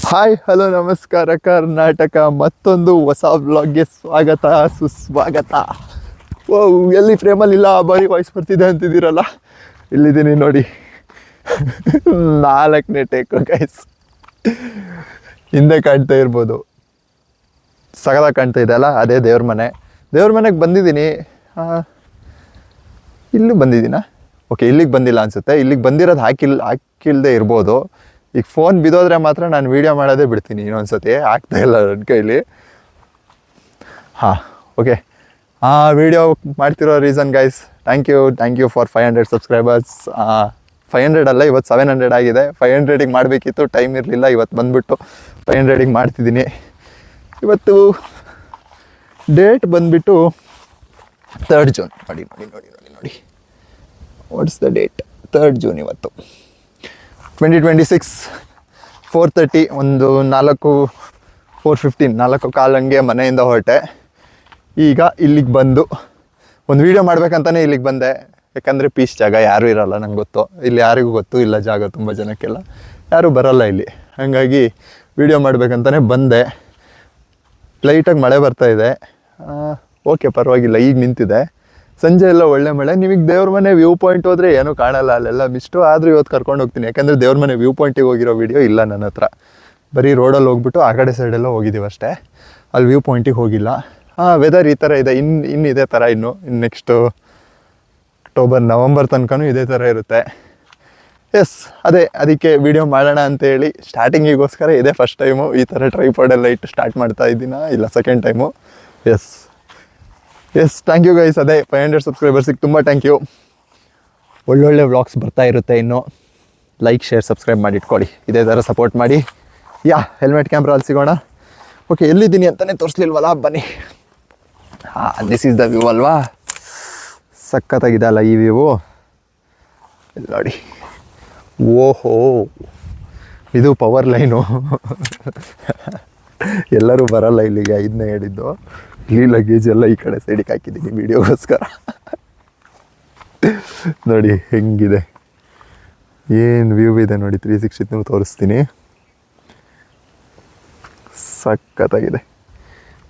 Hi hello ನಮಸ್ಕಾರ ಕರ್ನಾಟಕ. ಮತ್ತೊಂದು ಹೊಸ ವ್ಲಾಗ್ಗೆ ಸ್ವಾಗತ ಸುಸ್ವಾಗತ. ಓ ಎಲ್ಲಿ ಫ್ರೇಮಲ್ಲಿ ಇಲ್ಲ, ಬರೀ ವಾಯ್ಸ್ ಬರ್ತಿದೆ ಅಂತಿದ್ದೀರಲ್ಲ, ಇಲ್ಲಿದ್ದೀನಿ ನೋಡಿ. 4ನೇ ಟೇಕು ಗೈಸ್. ಹಿಂದೆ ಕಾಣ್ತಾ ಇರ್ಬೋದು, ಸಗದಾಗಿ ಕಾಣ್ತಾ ಇದೆ ಅಲ್ಲ, ಅದೇ ದೇವ್ರ ಮನೆಗೆ ಬಂದಿದ್ದೀನಿ. ಇಲ್ಲೂ ಬಂದಿದ್ದೀನಾ? ಓಕೆ, ಇಲ್ಲಿಗೆ ಬಂದಿಲ್ಲ ಅನಿಸುತ್ತೆ. ಇಲ್ಲಿಗೆ ಬಂದಿರೋದು ಹಾಕಿಲ್ಲದೆ ಇರ್ಬೋದು. ಈಗ ಫೋನ್ ಬಿದ್ದೋದ್ರೆ ಮಾತ್ರ ನಾನು ವೀಡಿಯೋ ಮಾಡೋದೇ ಬಿಡ್ತೀನಿ. ಇನ್ನೊಂದ್ಸತಿ ಆಗ್ತಾ ಇಲ್ಲ ನನ್ನ ಕೈಲಿ. ಓಕೆ, ವೀಡಿಯೋ ಮಾಡ್ತಿರೋ reason guys, thank you for 500 subscribers. 500 ಅಲ್ಲ, ಇವತ್ತು 700 ಆಗಿದೆ. 500ಗೆ ಮಾಡಬೇಕಿತ್ತು, ಟೈಮ್ ಇರಲಿಲ್ಲ. ಇವತ್ತು ಬಂದುಬಿಟ್ಟು 500ಗೆ ಮಾಡ್ತಿದ್ದೀನಿ. ಇವತ್ತು ಡೇಟ್ ಬಂದುಬಿಟ್ಟು 3rd ಜೂನ್. ನೋಡಿ what's the date? 3rd June ಇವತ್ತು 2026. 4:30, ಒಂದು 4:15, 4:15 ಹಂಗೆ ಮನೆಯಿಂದ ಹೊರಟೆ. ಈಗ ಇಲ್ಲಿಗೆ ಬಂದು ಒಂದು ವೀಡಿಯೋ ಮಾಡ್ಬೇಕಂತಲೇ ಇಲ್ಲಿಗೆ ಬಂದೆ. ಯಾಕಂದರೆ ಪೀಸ್ ಜಾಗ, ಯಾರೂ ಇರೋಲ್ಲ, ನಂಗೆ ಗೊತ್ತು. ಇಲ್ಲಿ ಯಾರಿಗೂ ಗೊತ್ತೂ ಇಲ್ಲ ಜಾಗ, ತುಂಬ ಜನಕ್ಕೆಲ್ಲ ಯಾರೂ ಬರೋಲ್ಲ ಇಲ್ಲಿ. ಹಾಗಾಗಿ ವೀಡಿಯೋ ಮಾಡ್ಬೇಕಂತಲೇ ಬಂದೆ. ಲೈಟಾಗಿ ಮಳೆ ಬರ್ತಾಯಿದೆ. ಓಕೆ, ಪರವಾಗಿಲ್ಲ, ಈಗ ನಿಂತಿದೆ. ಸಂಜೆ ಎಲ್ಲ ಒಳ್ಳೆ ಮಳೆ. ನಿಮಗೆ ದೇವ್ರ ಮನೆ ವ್ಯೂ ಪಾಯಿಂಟ್ ಹೋದರೆ ಏನೂ ಕಾಣಲ್ಲ, ಅಲ್ಲೆಲ್ಲ ಮಿಸ್ಟು. ಆದರೂ ಇವತ್ತು ಕರ್ಕೊಂಡು ಹೋಗ್ತೀನಿ, ಯಾಕಂದರೆ ದೇವ್ರ ಮನೆ ವ್ಯೂ ಪಾಯಿಂಟಿಗೆ ಹೋಗಿರೋ ವೀಡಿಯೋ ಇಲ್ಲ ನನ್ನ ಹತ್ರ. ಬರೀ ರೋಡಲ್ಲಿ ಹೋಗ್ಬಿಟ್ಟು ಆ ಕಡೆ ಸೈಡೆಲ್ಲ ಹೋಗಿದ್ದೀವಿ ಅಷ್ಟೇ, ಅಲ್ಲಿ ವ್ಯೂ ಪಾಯಿಂಟಿಗೆ ಹೋಗಿಲ್ಲ. ವೆದರ್ ಈ ಥರ ಇದೆ. ಇನ್ನು ಇದೇ ಥರ ಇನ್ನು ನೆಕ್ಸ್ಟು ಅಕ್ಟೋಬರ್ ನವಂಬರ್ ತನಕನೂ ಇದೇ ಥರ ಇರುತ್ತೆ. ಅದಕ್ಕೆ ವೀಡಿಯೋ ಮಾಡೋಣ ಅಂತೇಳಿ ಸ್ಟಾರ್ಟಿಂಗಿಗೋಸ್ಕರ ಇದೇ ಫಸ್ಟ್ ಟೈಮು ಈ ಥರ ಟ್ರೈಪಾಡೆಲ್ಲ ಇಟ್ಟು ಸ್ಟಾರ್ಟ್ ಮಾಡ್ತಾ ಇದ್ದೀನ, ಇಲ್ಲ second time. Thank you guys. ಅದೇ 500 ಸಬ್ಸ್ಕ್ರೈಬರ್ಸಿಗೆ ತುಂಬ ಥ್ಯಾಂಕ್ ಯು. ಒಳ್ಳೊಳ್ಳೆ ವ್ಲಾಗ್ಸ್ ಬರ್ತಾ ಇರುತ್ತೆ ಇನ್ನು. ಲೈಕ್, ಶೇರ್, ಸಬ್ಸ್ಕ್ರೈಬ್ ಮಾಡಿ ಇಟ್ಕೊಳ್ಳಿ. ಇದೇ ಥರ ಸಪೋರ್ಟ್ ಮಾಡಿ. ಹೆಲ್ಮೆಟ್ ಕ್ಯಾಮ್ರಲ್ಲಿ ಸಿಗೋಣ. ಓಕೆ, ಎಲ್ಲಿದ್ದೀನಿ ಅಂತಲೇ ತೋರಿಸ್ಲಿಲ್ವಲ್ಲ, ಬನ್ನಿ. ದಿಸ್ ಈಸ್ ದ ವ್ಯೂ ಅಲ್ವಾ? ಸಖತ್ತಾಗಿದೆ ಅಲ್ಲ ಈ ವ್ಯೂ? ನೋಡಿ, ಓಹೋ, ಇದು ಪವರ್ ಲೈನು. ಎಲ್ಲರೂ ಬರಲ್ಲ ಇಲ್ಲಿಗೆ, ಇದನ್ನೇ ಹೇಳಿದ್ದು. ಇಲ್ಲಿ ಲಗೇಜ್ ಎಲ್ಲ ಈ ಕಡೆ ಸೈಡಿಗೆ ಹಾಕಿದ್ದೀನಿ ವೀಡಿಯೋಗೋಸ್ಕರ. ನೋಡಿ ಹೆಂಗಿದೆ, ಏನು ವ್ಯೂ ಇದೆ ನೋಡಿ. 360 ತೋರಿಸ್ತೀನಿ. ಸಖತ್ತಾಗಿದೆ.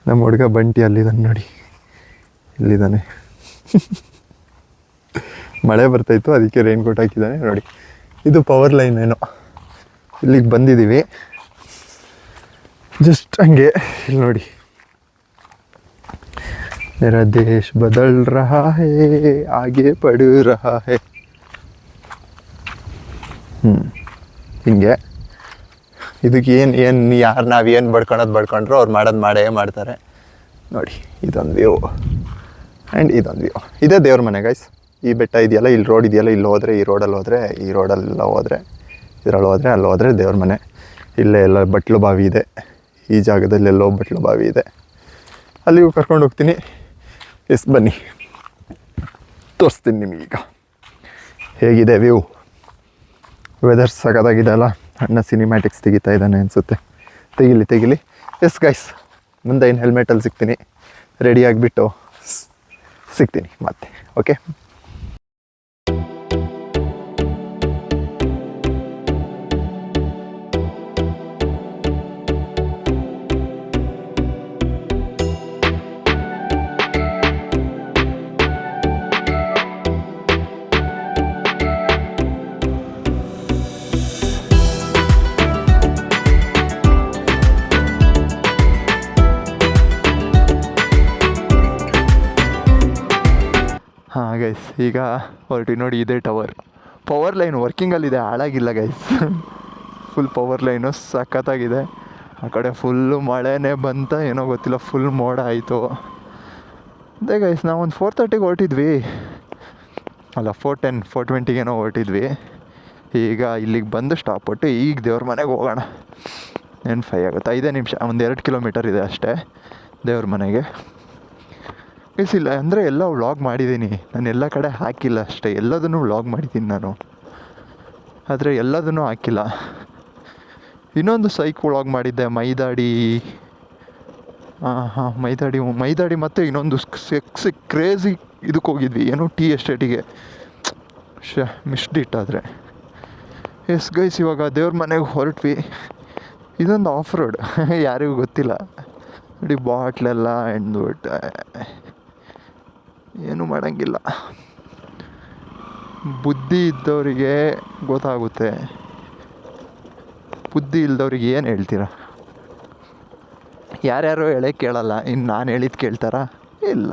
ನಮ್ಮ ಹುಡುಗ ಬಂಟಿ ಅಲ್ಲಿದ್ದಾನೆ ನೋಡಿ, ಇಲ್ಲಿದ್ದಾನೆ. ಮಳೆ ಬರ್ತಾಯಿತ್ತು, ಅದಕ್ಕೆ ರೈನ್ ಕೋಟ್ ಹಾಕಿದ್ದಾನೆ ನೋಡಿ. ಇದು ಪವರ್ ಲೈನ್ ಏನೋ. ಇಲ್ಲಿಗೆ ಬಂದಿದ್ದೀವಿ ಜಸ್ಟ್ ಹಂಗೆ. ಇಲ್ಲಿ ನೋಡಿ, मेरा देश बदल रहा है, आगे बढ़ रहा है. ಹಿಂಗೆ ಇದಕ್ಕೆ ಯಾರು ನಾವೇನು ಬಡ್ಕೊಂಡ್ರು ಅವ್ರು ಮಾಡೋದು ಮಾಡ್ತಾರೆ ನೋಡಿ. ಇದೊಂದು ವ್ಯೂ ಆ್ಯಂಡ್ ಇದೊಂದು ವ್ಯೂ. ಇದೇ ದೇವ್ರ ಮನೆ ಗೈಸ್. ಈ ಬೆಟ್ಟ ಇದೆಯಲ್ಲ, ಇಲ್ಲಿ ರೋಡ್ ಇದೆಯಲ್ಲ, ಇಲ್ಲಿ ಹೋದರೆ ಈ ರೋಡಲ್ಲಿ ಹೋದರೆ ಇದರಲ್ಲಿ ಹೋದರೆ ಅಲ್ಲಿ ಹೋದರೆ ದೇವ್ರ ಮನೆ. ಇಲ್ಲೇ ಎಲ್ಲ ಬಟ್ಲು ಬಾವಿ ಇದೆ, ಈ ಜಾಗದಲ್ಲೆಲ್ಲೋ ಬಟ್ಲು ಬಾವಿ ಇದೆ, ಅಲ್ಲಿಗೂ ಕರ್ಕೊಂಡು ಹೋಗ್ತೀನಿ. ಬನ್ನಿ ತೋರಿಸ್ತೀನಿ ನಿಮಗೀಗ ಹೇಗಿದೆ ವ್ಯೂ. ವೆದರ್ ಸಖತ್ತಾಗಿದೆ ಅಲ್ಲ. ಅಣ್ಣ ಸಿನಿಮ್ಯಾಟಿಕ್ಸ್ ತೆಗಿತಾ ಇದ್ದಾನೆ ಅನಿಸುತ್ತೆ. ತೆಗಿಲಿ. ಗೈಸ್, ಮುಂದೆ ಇನ್ನು ಹೆಲ್ಮೆಟಲ್ಲಿ ಸಿಗ್ತೀನಿ. ರೆಡಿ ಆಗಿಬಿಟ್ಟು ಸಿಗ್ತೀನಿ ಮತ್ತೆ. ಓಕೆ, ಗೈಸ್ ಈಗ ಹೊರಟಿ ನೋಡಿ. ಇದೇ ಪವರ್ ಲೈನ್ ವರ್ಕಿಂಗಲ್ಲಿದೆ, ಹಾಳಾಗಿಲ್ಲ ಗೈಸ್. ಫುಲ್ ಪವರ್ ಲೈನು ಸಖತ್ತಾಗಿದೆ. ಆ ಕಡೆ ಫುಲ್ಲು ಮಳೆನೇ ಬಂತ ಏನೋ ಗೊತ್ತಿಲ್ಲ, ಫುಲ್ ಮೋಡ ಆಯಿತು. ಅದೇ ಗೈಸ್, ನಾವೊಂದು 4:30ಗೆ ಹೊರಟಿದ್ವಿ, ಅಲ್ಲ 4:10, 4:20 ಹೊರಟಿದ್ವಿ. ಈಗ ಇಲ್ಲಿಗೆ ಬಂದು ಸ್ಟಾಪ್ ಕೊಟ್ಟು ಈಗ ದೇವ್ರ ಮನೆಗೆ ಹೋಗೋಣ. 5 ಆಗುತ್ತೆ, 5 ನಿಮಿಷ, ಒಂದು 2 ಕಿಲೋಮೀಟರ್ ಇದೆ ಅಷ್ಟೇ ದೇವ್ರ ಮನೆಗೆ. ಇಲ್ಲ ಅಂದರೆ ಎಲ್ಲ ವ್ಲಾಗ್ ಮಾಡಿದ್ದೀನಿ ನಾನು, ಎಲ್ಲ ಕಡೆ ಹಾಕಿಲ್ಲ ಅಷ್ಟೇ. ಎಲ್ಲದನ್ನು ವ್ಲಾಗ್ ಮಾಡಿದ್ದೀನಿ ನಾನು, ಆದರೆ ಎಲ್ಲದನ್ನೂ ಹಾಕಿಲ್ಲ. ಇನ್ನೊಂದು ಸೈಕ್ ವ್ಲಾಗ್ ಮಾಡಿದ್ದೆ, ಮೈದಾಡಿ ಮೈದಾಡಿ ಮತ್ತು ಇನ್ನೊಂದು ಕ್ರೇಜಿ ಇದಕ್ಕೆ ಹೋಗಿದ್ವಿ, ಏನೋ ಟೀ ಎಸ್ಟೇಟಿಗೆ. ಮಿಸ್ಡಿಟ್ ಆದರೆ. ಗೈಸ್, ಇವಾಗ ದೇವ್ರ ಮನೆಗೆ ಹೊರಟ್ವಿ. ಇದೊಂದು ಆಫ್ ರೋಡ್ ಯಾರಿಗೂ ಗೊತ್ತಿಲ್ಲ ನೋಡಿ. ಬಾಟ್ಲೆಲ್ಲ ಎಂದ್ಬಿಟ್ಟು ಏನೂ ಮಾಡೋಂಗಿಲ್ಲ. ಬುದ್ಧಿ ಇದ್ದವರಿಗೆ ಗೊತ್ತಾಗುತ್ತೆ, ಬುದ್ಧಿ ಇಲ್ದವ್ರಿಗೆ ಏನು ಹೇಳ್ತೀರ? ಯಾರ್ಯಾರು ಹೇಳೇ ಕೇಳಲ್ಲ, ಇನ್ನು ನಾನು ಹೇಳಿದ್ದು ಕೇಳ್ತಾರಾ? ಇಲ್ಲ,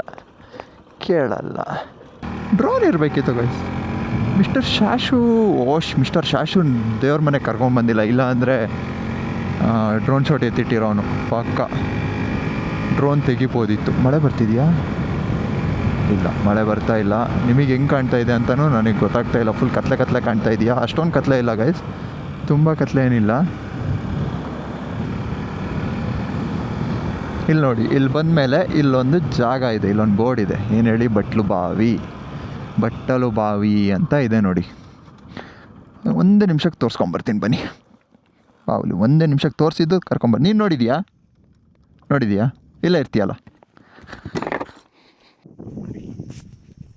ಕೇಳಲ್ಲ. ಡ್ರೋನ್ ಇರಬೇಕಿತ್ತು ಗೈಸ್. ಮಿಸ್ಟರ್ ಶಾಶು ದೇವ್ರ ಮನೆಗೆ ಕರ್ಕೊಂಬಂದಿಲ್ಲ, ಇಲ್ಲ ಅಂದರೆ ಡ್ರೋನ್ ಶಾಟ್ ಎತ್ತಿಟ್ಟಿರೋನು ಪಕ್ಕ. ಡ್ರೋನ್ ತೆಗಿಬೋದಿತ್ತು. ಮಳೆ ಬರ್ತಿದೆಯಾ? ಇಲ್ಲ, ಮಳೆ ಬರ್ತಾ ಇಲ್ಲ. ನಿಮಗೆ ಹೆಂಗೆ ಕಾಣ್ತಾ ಇದೆ ಅಂತಲೂ ನನಗೆ ಗೊತ್ತಾಗ್ತಾ ಇಲ್ಲ. ಫುಲ್ ಕತ್ಲೆ ಕಾಣ್ತಾ ಇದೆಯಾ? ಅಷ್ಟೊಂದು ಕತ್ಲೆ ಇಲ್ಲ ಗೈಸ್, ತುಂಬ ಕತ್ಲೆ ಏನಿಲ್ಲ. ಇಲ್ಲಿ ನೋಡಿ, ಇಲ್ಲಿ ಬಂದಮೇಲೆ ಇಲ್ಲೊಂದು ಜಾಗ ಇದೆ, ಇಲ್ಲೊಂದು ಬೋರ್ಡ್ ಇದೆ. ಏನು ಹೇಳಿ? ಬಟ್ಟಲು ಬಾವಿ ಅಂತ ಇದೆ ನೋಡಿ. ಒಂದು ನಿಮಿಷಕ್ಕೆ ತೋರಿಸ್ಕೊಂಬರ್ತೀನಿ ಬನ್ನಿ. ಬಾವಲಿ ಒಂದೇ ನಿಮಿಷಕ್ಕೆ ತೋರಿಸಿದ್ದು ಕರ್ಕೊಂಬರ್ತೀನಿ. ನೀನು ನೋಡಿದೀಯಾ? ಇಲ್ಲ ಇರ್ತೀಯಲ್ಲ.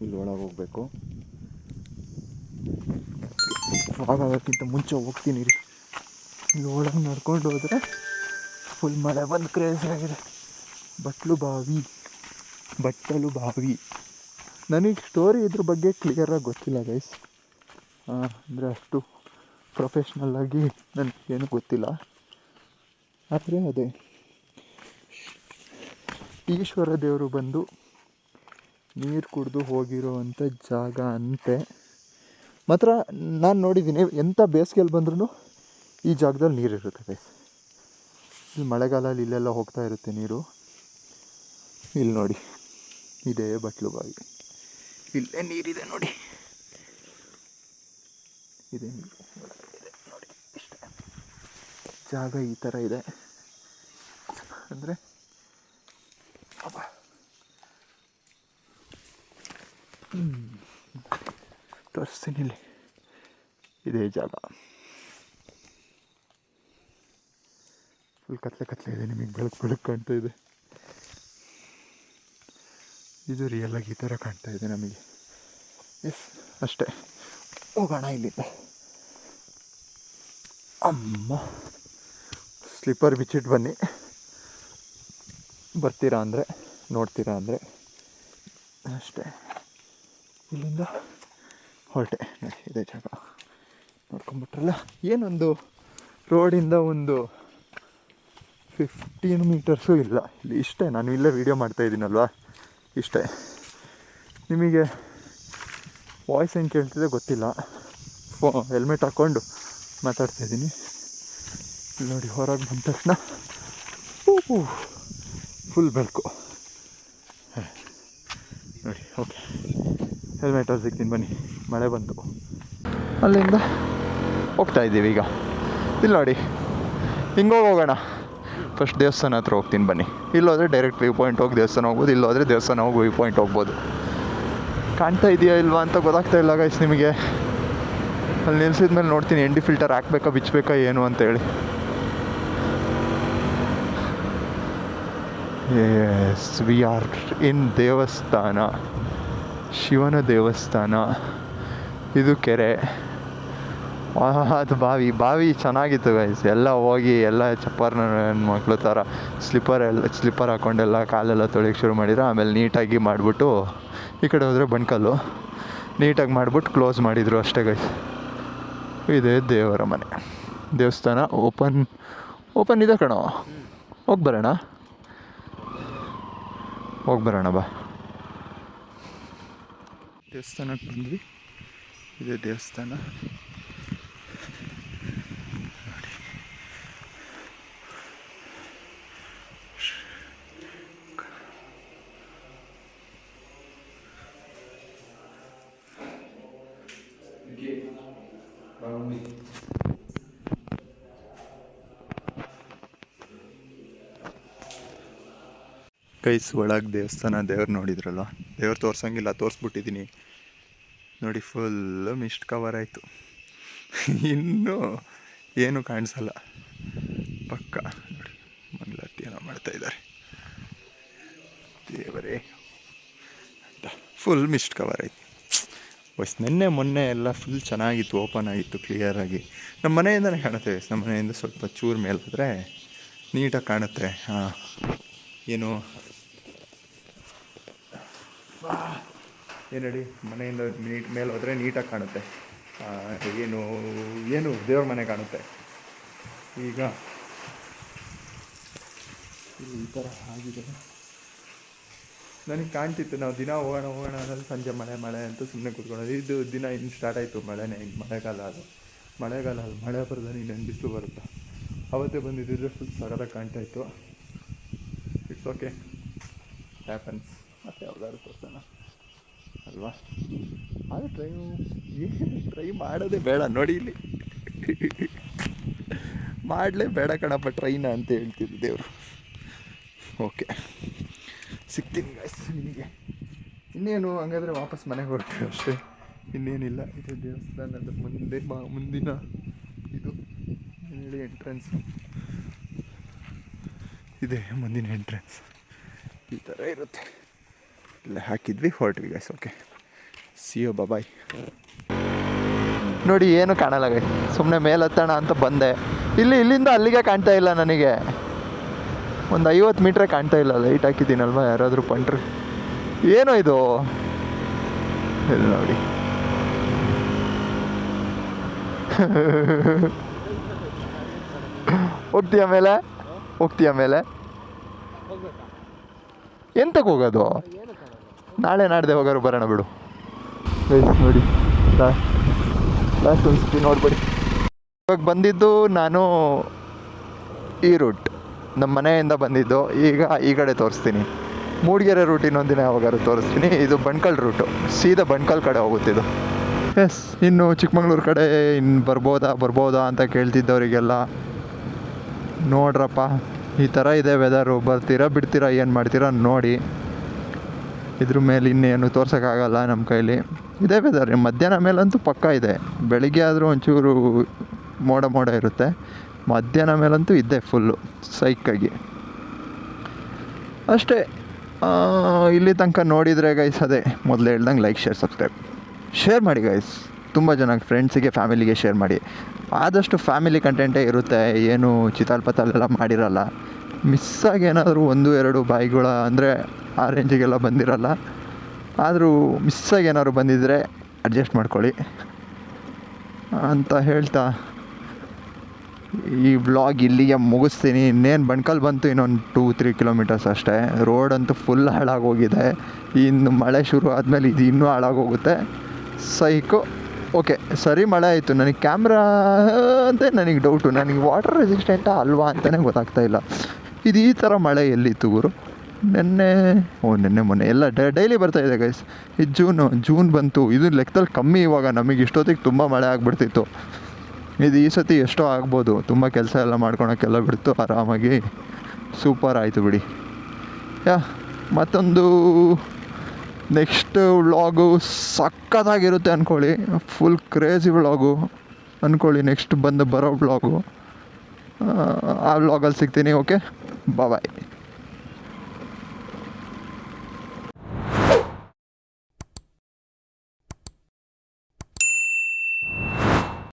ಇಲ್ಲಿ ಒಳಗೆ ಹೋಗಬೇಕು. ಆಗೋಕ್ಕಿಂತ ಮುಂಚೆ ಹೋಗ್ತೀನಿ ರೀ. ಇಲ್ಲಿ ಒಳಗೆ ನಡ್ಕೊಂಡು ಹೋದರೆ ಫುಲ್ ಮಳೆ ಬಂದು ಕ್ರೇಜಿ ಆಗಿದೆ. ಬಟ್ಟಲು ಬಾವಿ. ನನಗೆ ಸ್ಟೋರಿ ಇದ್ರ ಬಗ್ಗೆ ಕ್ಲಿಯರಾಗಿ ಗೊತ್ತಿಲ್ಲ ಗೈಸ್. ಅಂದರೆ ಅಷ್ಟು ಪ್ರೊಫೆಷ್ನಲ್ಲಾಗಿ ನನಗೇನು ಗೊತ್ತಿಲ್ಲ. ಆದರೆ ಅದೇ ಈಶ್ವರ ದೇವರು ಬಂದು ನೀರು ಕುಡಿದು ಹೋಗಿರೋವಂಥ ಜಾಗ ಅಂತೆ. ಮಾತ್ರ ನಾನು ನೋಡಿದ್ದೀನಿ, ಎಂಥ ಬೇಸಿಗೆಯಲ್ಲಿ ಬಂದ್ರೂ ಈ ಜಾಗದಲ್ಲಿ ನೀರಿರುತ್ತೆ ಗೈಸ್. ಇಲ್ಲಿ ಮಳೆಗಾಲದಲ್ಲಿ ಇಲ್ಲೆಲ್ಲ ಹೋಗ್ತಾ ಇರುತ್ತೆ ನೀರು. ಇಲ್ಲಿ ನೋಡಿ, ಇದೇ ಬಟ್ಲು ಬಾವಿ. ಇಲ್ಲೇ ನೀರಿದೆ ನೋಡಿ, ಇದೆ ನೀರು ಇದೆ ನೋಡಿ. ಇಷ್ಟೇ ಜಾಗ ಈ ಥರ ಇದೆ. ಅಂದರೆ ತೋರಿಸ್ತೀನಿ. ಇಲ್ಲಿ ಇದೇ ಜಾಗ. ಫುಲ್ ಕತ್ಲೆ ಇದೆ. ನಿಮಗೆ ಬೆಳಕು ಕಾಣ್ತಾ ಇದೆ. ಇದು ರಿಯಲಾಗಿ ಈ ಥರ ಕಾಣ್ತಾ ಇದೆ ನಮಗೆ. ಎಸ್, ಅಷ್ಟೇ. ಹೋಗೋಣ ಇಲ್ಲಿಂದ. ಅಮ್ಮ, ಸ್ಲಿಪ್ಪರ್ ಬಿಚ್ಚಿಟ್ಟು ಬನ್ನಿ. ಬರ್ತೀರಾ ಅಂದರೆ, ನೋಡ್ತೀರಾ ಅಂದರೆ ಅಷ್ಟೇ. ಇಲ್ಲಿಂದ ಹೊರಟೆ ನೋಡಿ, ಇದೇ ಜಾಗ. ನೋಡ್ಕೊಂಬಿಟ್ರಲ್ಲ. ಏನೊಂದು ರೋಡಿಂದ ಒಂದು 15 ಮೀಟರ್ಸು ಇಲ್ಲ ಇಲ್ಲಿ. ಇಷ್ಟೇ, ನಾನು ಇಲ್ಲೇ ವೀಡಿಯೋ ಮಾಡ್ತಾಯಿದ್ದೀನಲ್ವ, ಇಷ್ಟೇ. ನಿಮಗೆ ವಾಯ್ಸ್ ಹೆಂಗೆ ಕೇಳ್ತಿದೆ ಗೊತ್ತಿಲ್ಲ. ಹೆಲ್ಮೆಟ್ ಹಾಕ್ಕೊಂಡು ಮಾತಾಡ್ತಾಯಿದ್ದೀನಿ. ಇಲ್ಲಿ ನೋಡಿ, ಹೊರಗೆ ಬಂದ ತಕ್ಷಣ ಫುಲ್ ಬೆಳಕು ನೋಡಿ. ಓಕೆ, ಹೆಲ್ಮೆಟಲ್ಲಿ ಸಿಗ್ತೀನಿ ಬನ್ನಿ. ಮಳೆ ಬಂತು. ಅಲ್ಲಿಂದ ಹೋಗ್ತಾಯಿದ್ದೀವಿ ಈಗ. ಇಲ್ಲಿ ನೋಡಿ, ಹಿಂಗೋಗಿ ಹೋಗೋಣ. ಫಸ್ಟ್ ದೇವಸ್ಥಾನ ಹತ್ರ ಹೋಗ್ತೀನಿ ಬನ್ನಿ. ಇಲ್ಲೋದ್ರೆ ಡೈರೆಕ್ಟ್ ವ್ಯೂ ಪಾಯಿಂಟ್ ಹೋಗಿ ದೇವಸ್ಥಾನ ಹೋಗ್ಬೋದು, ಇಲ್ಲೋದ್ರೆ ದೇವಸ್ಥಾನ ಹೋಗಿ ವ್ಯೂ ಪಾಯಿಂಟ್ ಹೋಗ್ಬೋದು. ಕಾಣ್ತಾ ಇದೆಯಾ ಇಲ್ವಾ ಅಂತ ಗೊತ್ತಾಗ್ತಾ ಇಲ್ಲ ಗೈಸ್ ನಿಮಗೆ. ಅಲ್ಲಿ ನಿಲ್ಸಿದ ಮೇಲೆ ನೋಡ್ತೀನಿ ND ಫಿಲ್ಟರ್ ಹಾಕ್ಬೇಕಾ ಬಿಚ್ಚಬೇಕಾ ಏನು ಅಂತೇಳಿ. ಎಸ್, ವಿ ಆರ್ ಇನ್ ದೇವಸ್ಥಾನ, ಶಿವನ ದೇವಸ್ಥಾನ. ಇದು ಕೆರೆ, ಅದು ಬಾವಿ ಚೆನ್ನಾಗಿತ್ತು ಗೈಸ್. ಎಲ್ಲ ಹೋಗಿ ಎಲ್ಲ ಚಪ್ಪರ್ನ ಮಕ್ಳು ಥರ ಸ್ಲಿಪ್ಪರ್ ಹಾಕ್ಕೊಂಡೆಲ್ಲ ಕಾಲೆಲ್ಲ ತೊಳೆಯೋಕ್ಕೆ ಶುರು ಮಾಡಿದ್ರು. ಆಮೇಲೆ ನೀಟಾಗಿ ಮಾಡಿಬಿಟ್ಟು ಈ ಕಡೆ ಹೋದರೆ ಬಣ್ಕಲ್ಲು ನೀಟಾಗಿ ಮಾಡಿಬಿಟ್ಟು ಕ್ಲೋಸ್ ಮಾಡಿದರು ಅಷ್ಟೇ ಗೈಸ್. ಇದೇ ದೇವರ ಮನೆ. ದೇವಸ್ಥಾನ ಓಪನ್ ಇದೆ ಕಣೋ. ಹೋಗಿ ಬರೋಣ ಬಾ. ದೇವಸ್ಥಾನಕ್ಕೆ ಬಂದ್ವಿ. ಇದೇ ದೇವಸ್ಥಾನ. ಗೈಸ್, ಒಳಗೆ ದೇವಸ್ಥಾನ. ದೇವ್ರು ನೋಡಿದ್ರಲ್ಲ, ದೇವ್ರು ತೋರ್ಸಂಗಿಲ್ಲ, ತೋರಿಸ್ಬಿಟ್ಟಿದ್ದೀನಿ ನೋಡಿ. ಫುಲ್ಲು ಮಿಸ್ಟ್ ಕವರ್ ಆಯಿತು. ಇನ್ನೂ ಏನು ಕಾಣಿಸಲ್ಲ ಪಕ್ಕ. ನೋಡಿ, ಮಂಗಳಾರತಿ ಏನೋ ಮಾಡ್ತಾಯಿದ್ದಾರೆ. ದೇವರೇ ಅಂತ ಫುಲ್ ಮಿಸ್ಟ್ ಕವರ್ ಆಯ್ತು. ನಿನ್ನೆ ಮೊನ್ನೆ ಎಲ್ಲ ಫುಲ್ ಚೆನ್ನಾಗಿತ್ತು, ಓಪನ್ ಆಗಿತ್ತು ಕ್ಲಿಯರಾಗಿ. ನಮ್ಮ ಮನೆಯಿಂದನೇ ಕಾಣುತ್ತೆ, ನಮ್ಮ ಮನೆಯಿಂದ ಸ್ವಲ್ಪ ಚೂರು ಮೇಲೆ ಹೋದರೆ ನೀಟಾಗಿ ಕಾಣುತ್ತೆ. ಏನು ಹೇಳಿ, ಮನೆಯಿಂದ ಮೇಲೆ ಹೋದರೆ ನೀಟಾಗಿ ಕಾಣುತ್ತೆ. ಏನು ದೇವ್ರ ಮನೆ ಕಾಣುತ್ತೆ. ಈಗ ಈ ಥರ ಆಗಿದೆ. ನನಗೆ ಕಾಣ್ತಿತ್ತು ನಾವು ದಿನ ಹೋಗೋಣ ಅನ್ನೋದು, ಸಂಜೆ ಮಳೆ ಅಂತ ಸುಮ್ಮನೆ ಕೂತ್ಕೊಳ್ಳೋದು. ಇದು ದಿನ ಇನ್ನು ಸ್ಟಾರ್ಟ್ ಆಯಿತು, ಮಳೆನೇ. ಇನ್ನು ಮಳೆಗಾಲ ಅದು ಮಳೆ ಬರೋದು, ಇನ್ನೇನು ಬಿಸಿಲು ಬರುತ್ತೆ. ಅವತ್ತೇ ಬಂದಿದ್ದರೆ ಫುಲ್ ಸಗದಾಗಿ ಕಾಣ್ತಾಯಿತ್ತು. It's okay, happens. ಮತ್ತು ಯಾವ್ದಾದ್ರು ತೋರಿಸೋಣ ಅಲ್ವಾ? ಆದರೆ ಟ್ರೈ ಮಾಡೋದೇ ಬೇಡ ನೋಡಿ, ಇಲ್ಲಿ ಮಾಡಲೇ ಬೇಡ ಕಣಪ್ಪ ಟ್ರೈನ ಅಂತ ಹೇಳ್ತಿದ್ದು ದೇವರು. ಓಕೆ, ಸಿಗ್ತೀನಿ ಗಾಯ್ಸ್ ನಿಮಗೆ. ಇನ್ನೇನು ಹಂಗಾದರೆ ವಾಪಸ್ ಮನೆಗೆ ಹೊರಡ್ತೀವಿ ಅಷ್ಟೇ, ಇನ್ನೇನಿಲ್ಲ. ಇದು ದೇವಸ್ಥಾನದ ಮುಂದಿನ ಇದು ಹೇಳಿ ಎಂಟ್ರೆನ್ಸ್ ಇದೆ. ಮುಂದಿನ ಎಂಟ್ರೆನ್ಸ್ ಈ ಥರ ಇರುತ್ತೆ. ಇಲ್ಲ ಹಾಕಿದ್ವಿ, ಹೊರಟ್ವಿ ಗಾಯ್ಸ್. ಓಕೆ, ಸಿ ಯು, ಬಾಯ್. ನೋಡಿ ಏನು ಕಾಣಲ್ಲ ಗೈ, ಸುಮ್ಮನೆ ಮೇಲೆ ಹತ್ತೋಣ ಅಂತ ಬಂದೆ. ಇಲ್ಲಿಂದ ಅಲ್ಲಿಗೆ ಕಾಣ್ತಾ ಇಲ್ಲ ನನಗೆ. ಒಂದು 50 ಮೀಟ್ರೇ ಕಾಣ್ತಾ ಇಲ್ಲ. ಲೈಟ್ ಹಾಕಿದ್ದೀನಲ್ವ, ಯಾರಾದರೂ ಪಂಟ್ರಿ. ಏನೋ ಇದು, ಇದು ನೋಡಿ. ಹೋಗ್ತೀಯ ಮೇಲೆ ಎಂತಕ್ಕೆ ಹೋಗೋದು? ನಾಳೆ ನಾಡ್ದೆ ಹೋಗೋರು ಬರೋಣ ಬಿಡು. ನೋಡಿ ಲಾಸ್ಟ್ ಒಂದು ಸತಿ ನೋಡ್ಬೇಡಿ. ಇವಾಗ ಬಂದಿದ್ದು ನಾನು ಈ ರೂಟ್, ನಮ್ಮ ಮನೆಯಿಂದ ಬಂದಿದ್ದು. ಈಗ ಈ ಕಡೆ ತೋರಿಸ್ತೀನಿ. ಮೂಡಿಗೆರೆ ರೂಟ್ ಇನ್ನೊಂದಿನ ಯಾವಾಗಾದ್ರು ತೋರಿಸ್ತೀನಿ. ಇದು ಬಣ್ಕಲ್ ರೂಟು, ಸೀದಾ ಬಣ್ಕಲ್ ಕಡೆ ಹೋಗುತ್ತಿದ್ದು. ಎಸ್, ಇನ್ನು ಚಿಕ್ಕಮಂಗ್ಳೂರು ಕಡೆ ಇನ್ನು ಬರ್ಬೋದಾ ಅಂತ ಕೇಳ್ತಿದ್ದವರಿಗೆಲ್ಲ ನೋಡ್ರಪ್ಪ, ಈ ಥರ ಇದೆ ವೆದರು. ಬರ್ತೀರಾ ಬಿಡ್ತೀರಾ, ಏನು ಮಾಡ್ತೀರಾ ನೋಡಿ. ಇದ್ರ ಮೇಲೆ ಇನ್ನೇನು ತೋರ್ಸೋಕ್ಕಾಗಲ್ಲ ನಮ್ಮ ಕೈಲಿ. ಇದೇ ವೆದರ್. ಮಧ್ಯಾಹ್ನ ಮೇಲಂತೂ ಪಕ್ಕ ಇದೆ. ಬೆಳಿಗ್ಗೆ ಆದರೂ ಒಂಚೂರು ಮೋಡ ಇರುತ್ತೆ, ಮಧ್ಯಾಹ್ನ ಮೇಲಂತೂ ಇದ್ದೇ ಫುಲ್ಲು ಸೈಕಾಗಿ ಅಷ್ಟೇ. ಇಲ್ಲಿ ತನಕ ನೋಡಿದರೆ ಗೈಸ್, ಅದೇ ಮೊದಲು ಹೇಳ್ದಂಗೆ ಲೈಕ್, ಶೇರ್, ಸಬ್ಸ್ಕ್ರೈಬ್. ಶೇರ್ ಮಾಡಿ ಗೈಸ್, ತುಂಬ ಜನಕ್ಕೆ, ಫ್ರೆಂಡ್ಸಿಗೆ, ಫ್ಯಾಮಿಲಿಗೆ ಶೇರ್ ಮಾಡಿ. ಆದಷ್ಟು ಫ್ಯಾಮಿಲಿ ಕಂಟೆಂಟೇ ಇರುತ್ತೆ, ಏನು ಚಿತಾಲ್ಪತಲ್ಲೆಲ್ಲ ಮಾಡಿರಲ್ಲ. ಮಿಸ್ಸಾಗಿ ಏನಾದರೂ 1-2 ಬಾಯಿಗಳ ಅಂದರೆ ಆ ರೇಂಜಿಗೆಲ್ಲ ಬಂದಿರಲ್ಲ. ಆದರೂ ಮಿಸ್ಸಾಗಿ ಏನಾದ್ರು ಬಂದಿದ್ದರೆ ಅಡ್ಜಸ್ಟ್ ಮಾಡ್ಕೊಳ್ಳಿ ಅಂತ ಹೇಳ್ತಾ ಈ ವ್ಲಾಗ್ ಇಲ್ಲಿಗೆ ಮುಗಿಸ್ತೀನಿ. ಇನ್ನೇನು ಬಣ್ಕಲ್ ಬಂತು, ಇನ್ನೊಂದು 2-3 ಕಿಲೋಮೀಟರ್ಸ್ ಅಷ್ಟೇ. ರೋಡಂತೂ ಫುಲ್ ಹಾಳಾಗೋಗಿದೆ. ಇನ್ನು ಮಳೆ ಶುರು ಆದಮೇಲೆ ಇದು ಇನ್ನೂ ಹಾಳಾಗೋಗುತ್ತೆ. ಸೈಕು. ಓಕೆ ಸರಿ, ಮಳೆ ಆಯಿತು. ನನಗೆ ಕ್ಯಾಮ್ರಾ ಅಂತ ನನಗೆ ಡೌಟು, ನನಗೆ ವಾಟರ್ ರೆಸಿಸ್ಟೆಂಟಾ ಅಲ್ವಾ ಅಂತಲೇ ಗೊತ್ತಾಗ್ತಾಯಿಲ್ಲ. ಇದು ಈ ಥರ ಮಳೆ ಎಲ್ಲಿತ್ತು ಗುರು? ನೆನ್ನೆ ಮೊನ್ನೆ ಎಲ್ಲ ಡೈಲಿ ಬರ್ತಾಯಿದೆ ಗೈಸ್. ಇದು ಜೂನ್ ಬಂತು. ಇದು ಲೆಕ್ಕದಲ್ಲಿ ಕಮ್ಮಿ. ಇವಾಗ ನಮಗೆ ಇಷ್ಟೊತ್ತಿಗೆ ತುಂಬ ಮಳೆ ಆಗಿಬಿಡ್ತಿತ್ತು. ಇದು ಈ ಸತಿ ಎಷ್ಟೋ ಆಗ್ಬೋದು. ತುಂಬ ಕೆಲಸ ಎಲ್ಲ ಮಾಡ್ಕೊಳಕ್ಕೆಲ್ಲ ಬಿಡ್ತು ಆರಾಮಾಗಿ. ಸೂಪರ್ ಆಯಿತು ಬಿಡಿ. ಮತ್ತೊಂದು ನೆಕ್ಸ್ಟ್ ವ್ಲಾಗು ಸಕ್ಕತ್ತಾಗಿರುತ್ತೆ ಅಂದ್ಕೊಳ್ಳಿ. ಫುಲ್ ಕ್ರೇಜಿ ವ್ಲಾಗು ಅಂದ್ಕೊಳ್ಳಿ. ನೆಕ್ಸ್ಟ್ ಬರೋ ವ್ಲಾಗು, ಆ ವ್ಲಾಗಲ್ಲಿ ಸಿಗ್ತೀನಿ. ಓಕೆ, ಬಾಯ್.